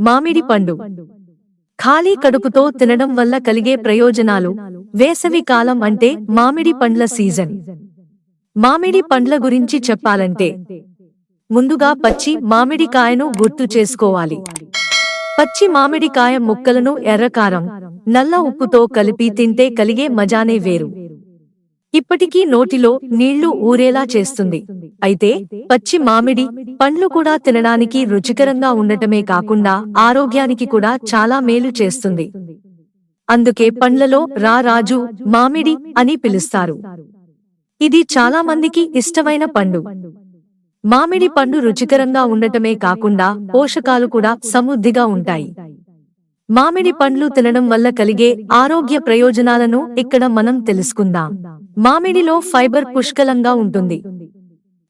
మామిడి పండు ఖాళీ కడుపుతో తినడం వల్ల కలిగే ప్రయోజనాలు. వేసవి కాలం అంటే మామిడి పండ్ల సీజన్. మామిడి పండ్ల గురించి చెప్పాలంటే ముందుగా పచ్చి మామిడికాయను గుర్తు చేసుకోవాలి. పచ్చి మామిడికాయ ముక్కలను ఎర్రకారం, నల్ల ఉప్పుతో కలిపి తింటే కలిగే మజానే వేరు. ఇప్పటికీ నోటిలో నీళ్లు ఊరేలా చేస్తుంది. అయితే పచ్చి మామిడి పండ్లు కూడా తినడానికి రుచికరంగా ఉండటమే కాకుండా ఆరోగ్యానికి కూడా చాలా మేలు చేస్తుంది. అందుకే పండ్లలో రారాజు మామిడి అని పిలుస్తారు. ఇది చాలా మందికి ఇష్టమైన పండు. మామిడి పండు రుచికరంగా ఉండటమే కాకుండా పోషకాలు కూడా సమృద్ధిగా ఉంటాయి. మామిడి పండ్లు తినడం వల్ల కలిగే ఆరోగ్య ప్రయోజనాలను ఇక్కడ మనం తెలుసుకుందాం. మామిడిలో ఫైబర్ పుష్కలంగా ఉంటుంది.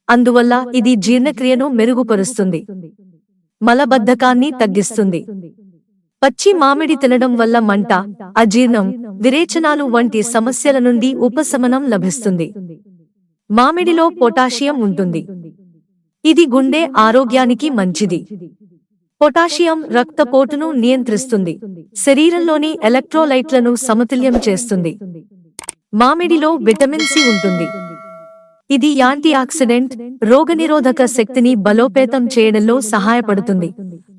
అందువల్ల ఇది జీర్ణక్రియను మెరుగుపరుస్తుంది, మలబద్ధకాన్ని తగ్గిస్తుంది. పచ్చి మామిడి తినడం వల్ల మంట, అజీర్ణం, విరేచనాలు వంటి సమస్యల నుండి ఉపశమనం లభిస్తుంది. మామిడిలో పొటాషియం ఉంటుంది. ఇది గుండె ఆరోగ్యానికి మంచిది. పొటాషియం రక్తపోటును నియంత్రిస్తుంది, శరీరంలోని ఎలక్ట్రోలైట్లను సమతుల్యం చేస్తుంది. మామిడిలో విటమిన్ సి ఉంటుంది. ఇది యాంటీ ఆక్సిడెంట్, రోగనిరోధక శక్తిని బలోపేతం చేయడంలో సహాయపడుతుంది.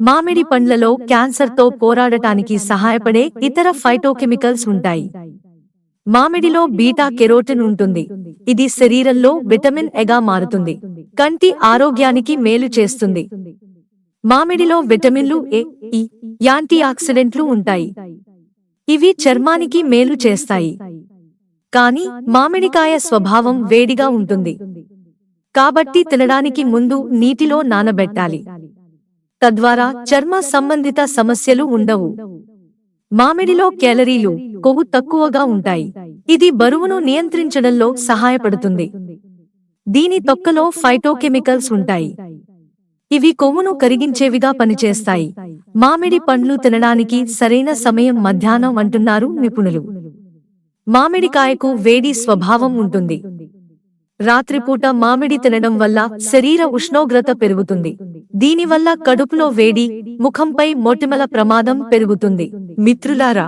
మామిడి పండ్లలో క్యాన్సర్తో పోరాడటానికి సహాయపడే ఇతర ఫైటోకెమికల్స్ ఉంటాయి. మామిడిలో బీటా కెరోటిన్ ఉంటుంది. ఇది శరీరంలో విటమిన్ ఎగా మారుతుంది, కంటి ఆరోగ్యానికి మేలు చేస్తుంది. మామిడిలో విటమిన్లు ఏ, ఇ, యాంటీ ఆక్సిడెంట్లు ఉంటాయి. ఇవి చర్మానికి మేలు చేస్తాయి. కానీ మామిడికాయ స్వభావం వేడిగా ఉంటుంది. కాబట్టి తినడానికి ముందు నీటిలో నానబెట్టాలి. తద్వారా చర్మ సంబంధిత సమస్యలు ఉండవు. మామిడిలో కేలరీలు, కొవ్వు తక్కువగా ఉంటాయి. ఇది బరువును నియంత్రించడంలో సహాయపడుతుంది. దీని తొక్కలో ఫైటోకెమికల్స్ ఉంటాయి. ఇవి కొవ్వును కరిగించేవిగా పనిచేస్తాయి. మామిడి పండ్లు తినడానికి సరైన సమయం మధ్యాహ్నం అంటున్నారు నిపుణులు. మామిడికాయకు వేడి స్వభావం ఉంటుంది. రాత్రిపూట మామిడి తినడం వల్ల శరీర ఉష్ణోగ్రత పెరుగుతుంది. దీనివల్ల కడుపులో వేడి, ముఖంపై మొటిమల ప్రమాదం పెరుగుతుంది. మిత్రులారా,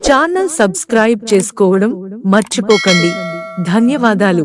ఛానల్ సబ్స్క్రైబ్ చేసుకోవడం మర్చిపోకండి. ధన్యవాదాలు.